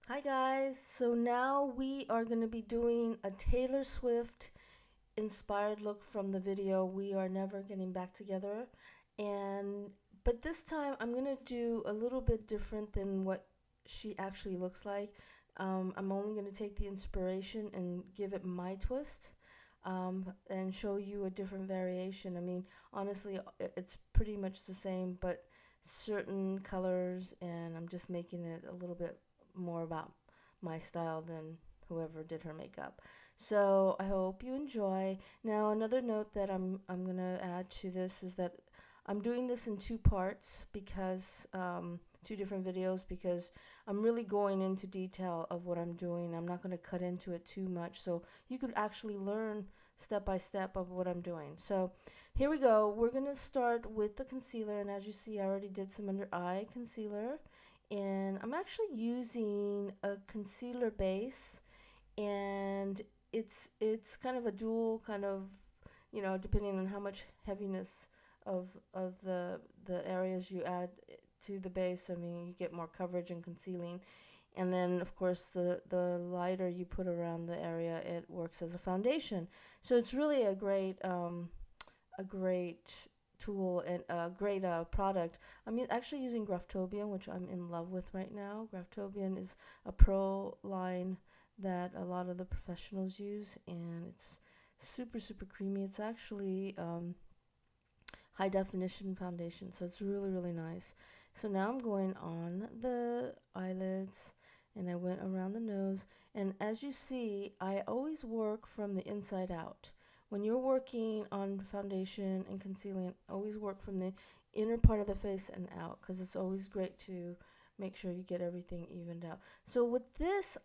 Hi guys, so now we are going to be doing a Taylor Swift inspired look from the video We Are Never Getting Back Together. And but this time I'm going to do a little bit different than what she actually looks like. I'm only going to take the inspiration and give it my twist. And show you a different variation. I mean, honestly, it's pretty much the same, but certain colors, and I'm just making it a little bit more about my style than whoever did her makeup. So I hope you enjoy. Now, another note that I'm gonna add to this is that I'm doing this in two parts because two different videos because I'm really going into detail of what I'm doing. I'm not gonna cut into it too much, so you could actually learn step by step of what I'm doing. So here we go. We're gonna start with the concealer, and as you see, I already did some under eye concealer, and I'm actually using a concealer base, and it's kind of a dual kind of, depending on how much heaviness of the areas you add to the base. I mean, you get more coverage and concealing, and then of course the lighter you put around the area, it works as a foundation. So it's really a great tool and a great product. I'm actually using Graftobian, which I'm in love with right now. Graftobian is a pro line that a lot of the professionals use, and it's super super creamy. It's actually high definition foundation, so it's really really nice. So now I'm going on the eyelids, and I went around the nose, and as you see, I always work from the inside out. When you're working on foundation and concealing, always work from the inner part of the face and out, because it's always great to make sure you get everything evened out. So with this,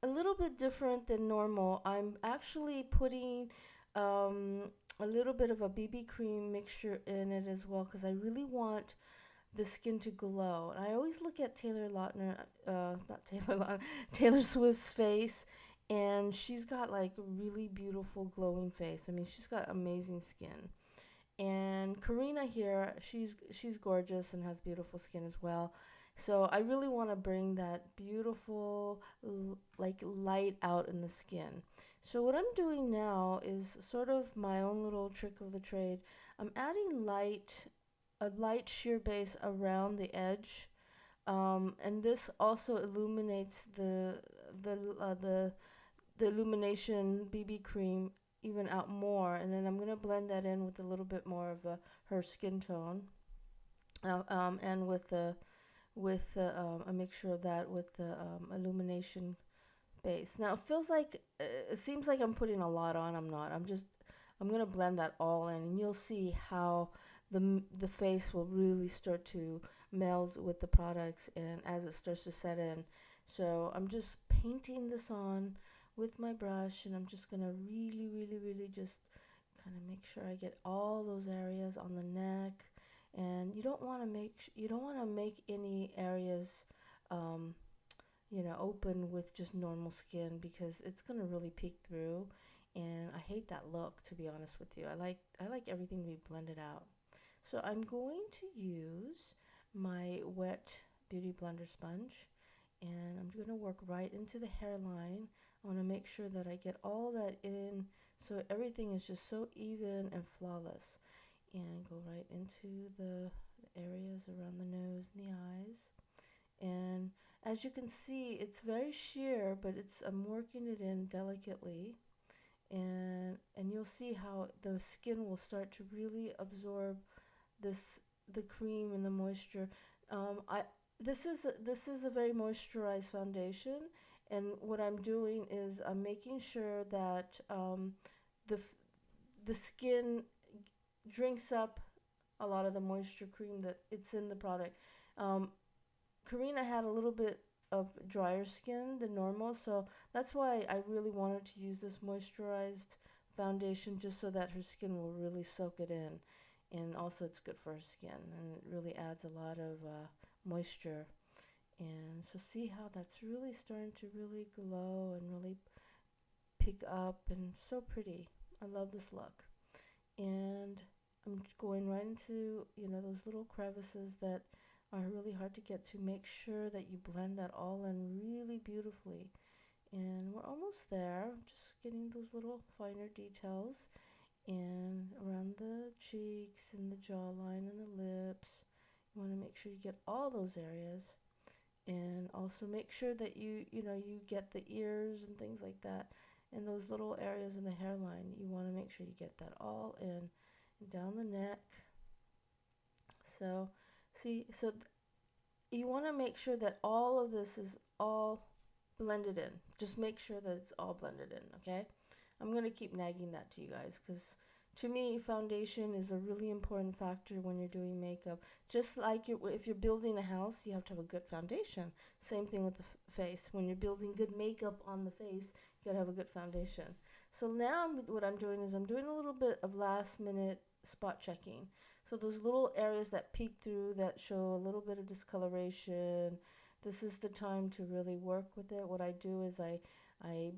a little bit different than normal, I'm actually putting um, a little bit of a BB cream mixture in it as well, because I really want the skin to glow. And I always look at not Taylor Lautner, Taylor Swift's face, and she's got like a really beautiful glowing face. I mean, she's got amazing skin. And Karina here, she's gorgeous and has beautiful skin as well. So I really want to bring that beautiful like light out in the skin. So what I'm doing now is sort of my own little trick of the trade. I'm adding a light sheer base around the edge, and this also illuminates the uh, the the illumination BB cream even out more, and then I'm gonna blend that in with a little bit more of her skin tone, and with a mixture of that with the illumination base. Now it seems like I'm putting a lot on. I'm not. I'm gonna blend that all in, and you'll see how the face will really start to meld with the products, and as it starts to set in. So I'm just painting this on with my brush, and I'm just gonna really, really, really just kind of make sure I get all those areas on the neck. And you don't want to make any areas um, open with just normal skin, because it's gonna really peek through, and I hate that look, to be honest with you. I like everything to be blended out. So I'm going to use my wet beauty blender sponge, and I'm gonna work right into the hairline. I want to make sure that I get all that in, so everything is just so even and flawless, and go right into the areas around the nose and the eyes. And as you can see, it's very sheer, but I'm working it in delicately, and you'll see how the skin will start to really absorb this the cream and the moisture. I this is a very moisturized foundation, and what I'm doing is I'm making sure that the the skin drinks up a lot of the moisture cream that it's in the product. Um, Karina had a little bit of drier skin than normal, so that's why I really wanted to use this moisturized foundation, just so that her skin will really soak it in. And also, it's good for her skin, and it really adds a lot of moisture. And so, see how that's really starting to really glow and really pick up, and so pretty. I love this look. And I'm going right into those little crevices that are really hard to get to. Make sure that you blend that all in really beautifully. And we're almost there. Just getting those little finer details and around the cheeks and the jawline and the lips. You want to make sure you get all those areas, and also make sure that you get the ears and things like that, and those little areas in the hairline. You want to make sure you get that all in, and down the neck. So you want to make sure that all of this is all blended in. Just make sure that it's all blended in, okay? I'm going to keep nagging that to you guys, because to me, foundation is a really important factor when you're doing makeup. Just like if you're building a house, you have to have a good foundation. Same thing with the face. When you're building good makeup on the face, you got to have a good foundation. So now what I'm doing is I'm doing a little bit of last minute spot checking. So those little areas that peek through, that show a little bit of discoloration, this is the time to really work with it. What I do is I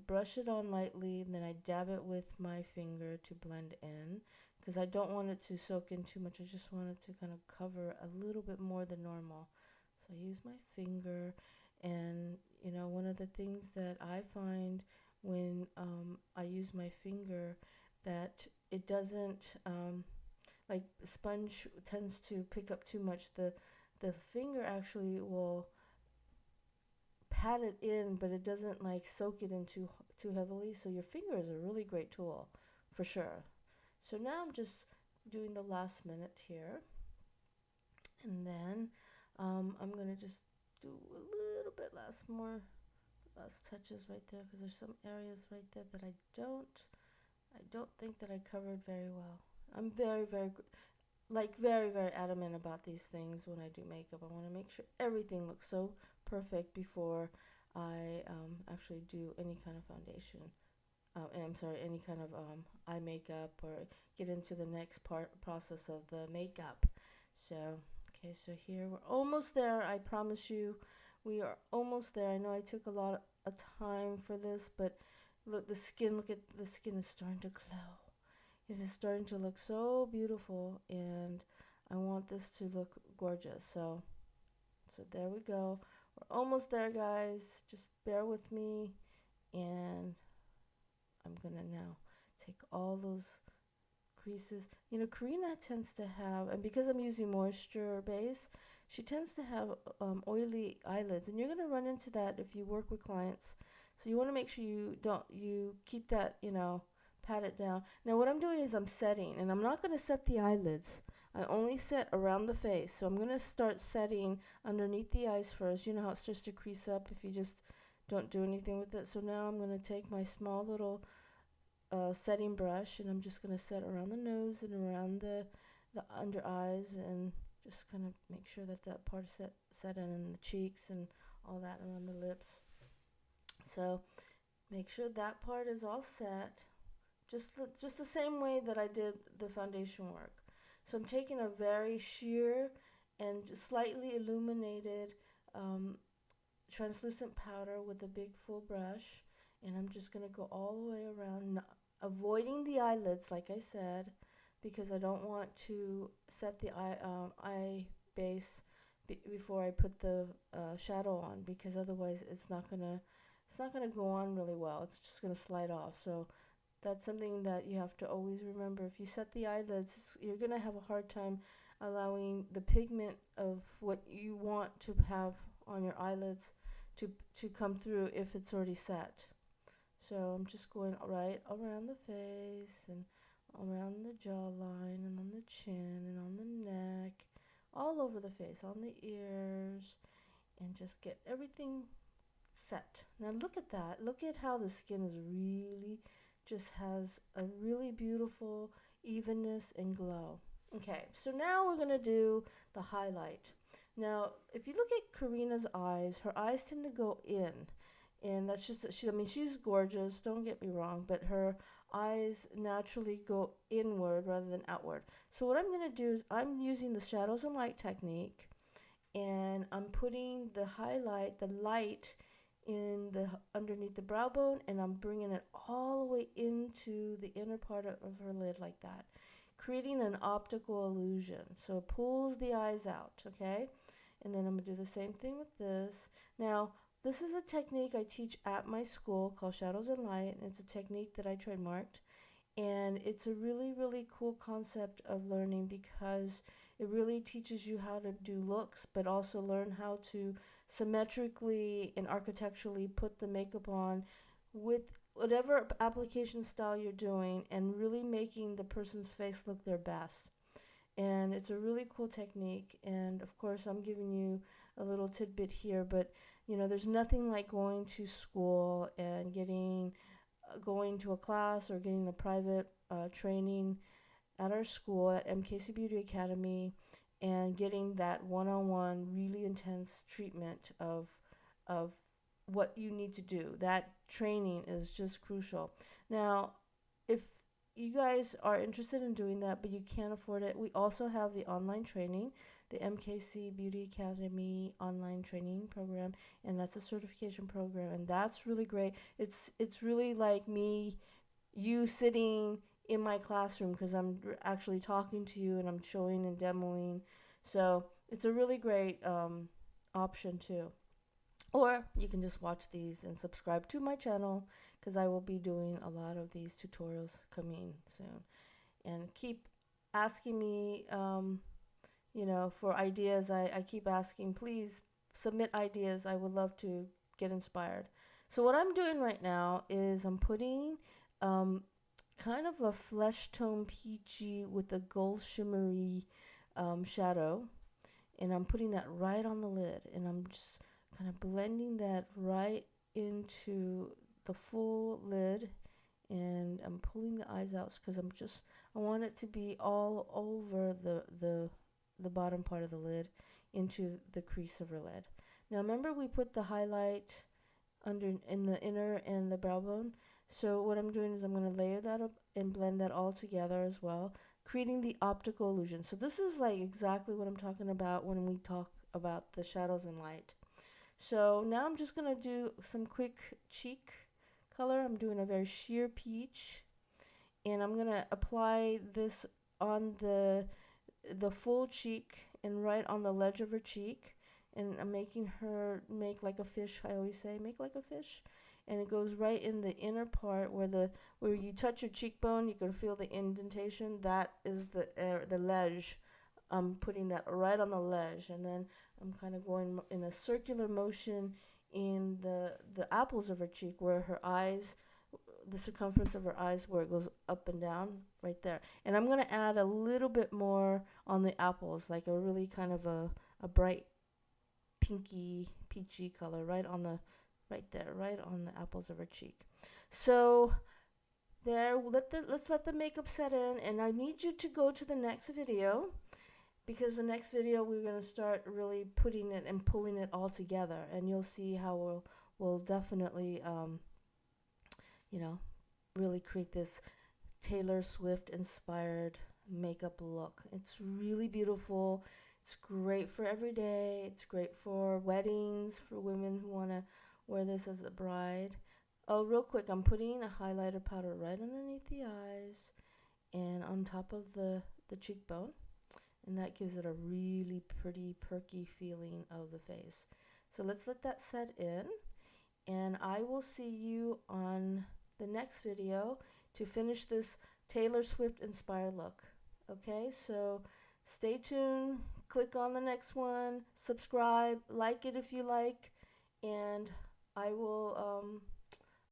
brush it on lightly, and then I dab it with my finger to blend in, because I don't want it to soak in too much. I just want it to kind of cover a little bit more than normal. So I use my finger, and one of the things that I find when I use my finger, that it doesn't, like sponge tends to pick up too much. The finger actually will pat it in, but it doesn't like soak it in too heavily. So your finger is a really great tool for sure. So now I'm just doing the last minute here, and then I'm gonna just do a little bit last touches right there, because there's some areas right there that I don't think that I covered very well. I'm very very adamant about these things when I do makeup. I want to make sure everything looks so perfect before I actually do any kind of foundation. I'm sorry, any kind of eye makeup, or get into the next process of the makeup. So, okay, so here we're almost there. I promise you, we are almost there. I know I took a lot of time for this, but look at the skin is starting to glow. It is starting to look so beautiful, and I want this to look gorgeous. So there we go. We're almost there, guys. Just bear with me, and I'm gonna now take all those creases. Karina tends to have, and because I'm using moisture base, she tends to have oily eyelids, and you're gonna run into that if you work with clients. So you want to make sure you keep that, pat it down. Now what I'm doing is I'm setting, and I'm not going to set the eyelids. I only set around the face. So I'm going to start setting underneath the eyes first. You know how it starts to crease up if you just don't do anything with it. So now I'm going to take my small little setting brush, and I'm just going to set around the nose and around the under eyes, and just kind of make sure that part is set in, and the cheeks and all that around the lips. So make sure that part is all set, just the same way that I did the foundation work. So I'm taking a very sheer and slightly illuminated translucent powder with a big full brush, and I'm just going to go all the way around, avoiding the eyelids like I said, because I don't want to set the eye base before I put the shadow on, because otherwise it's not gonna go on really well. It's just gonna slide off. So that's something that you have to always remember. If you set the eyelids, you're gonna have a hard time allowing the pigment of what you want to have on your eyelids to come through if it's already set. So I'm just going right around the face, and around the jawline, and on the chin, and on the neck, all over the face, on the ears, and just get everything set. Now look at that. Look at how the skin is really just has a really beautiful evenness and glow. Okay, so now we're going to do the highlight. Now, if you look at Karina's eyes, her eyes tend to go in. And that's just, she's gorgeous, don't get me wrong, but her eyes naturally go inward rather than outward. So what I'm going to do is I'm using the shadows and light technique, and I'm putting the highlight, the light, in the underneath the brow bone, and I'm bringing it all the way into the inner part of her lid like that, creating an optical illusion. So it pulls the eyes out, okay? And then I'm going to do the same thing with this. Now, this is a technique I teach at my school called Shadows and Light, and it's a technique that I trademarked. And it's a really, really cool concept of learning because it really teaches you how to do looks, but also learn how to symmetrically and architecturally put the makeup on with whatever application style you're doing and really making the person's face look their best. And it's a really cool technique. And of course, I'm giving you a little tidbit here, but there's nothing like going to school and going to a class or getting a private training at our school at MKC Beauty Academy and getting that one-on-one really intense treatment of what you need to do. That training is just crucial. Now, if you guys are interested in doing that but you can't afford it, we also have the online training, the MKC Beauty Academy online training program, and that's a certification program, and that's really great. It's really like you sitting in my classroom because I'm actually talking to you and I'm showing and demoing. So it's a really great option too. Or you can just watch these and subscribe to my channel because I will be doing a lot of these tutorials coming soon. And keep asking me, for ideas. I keep asking, please submit ideas. I would love to get inspired. So what I'm doing right now is I'm putting kind of a flesh tone peachy with a gold shimmery shadow. And I'm putting that right on the lid. And I'm just kind of blending that right into the full lid. And I'm pulling the eyes out because I want it to be all over the bottom part of the lid into the crease of her lid. Now remember we put the highlight in the inner and the brow bone. So what I'm doing is I'm going to layer that up and blend that all together as well, creating the optical illusion. So this is like exactly what I'm talking about when we talk about the shadows and light. So now I'm just going to do some quick cheek color. I'm doing a very sheer peach, and I'm going to apply this on the full cheek and right on the ledge of her cheek. And I'm making her make like a fish. I always say make like a fish. And it goes right in the inner part where you touch your cheekbone. You can feel the indentation. That is the ledge. I'm putting that right on the ledge, and then I'm kind of going in a circular motion in the apples of her cheek, where her eyes, the circumference of her eyes, where it goes up and down, right there. And I'm gonna add a little bit more on the apples, like a really kind of a bright pinky peachy color right there, right on the apples of her cheek. So there, let's let the makeup set in, and I need you to go to the next video, because the next video we're going to start really putting it and pulling it all together, and you'll see how we'll definitely really create this Taylor Swift inspired makeup look. It's really beautiful. It's great for every day. It's great for weddings, for women who want to wear this as a bride. Oh, real quick, I'm putting a highlighter powder right underneath the eyes and on top of the cheekbone, and that gives it a really pretty perky feeling of the face. So let's let that set in, and I will see you on the next video to finish this Taylor Swift inspired look. Okay, so stay tuned, click on the next one, subscribe, like it if you like, and I will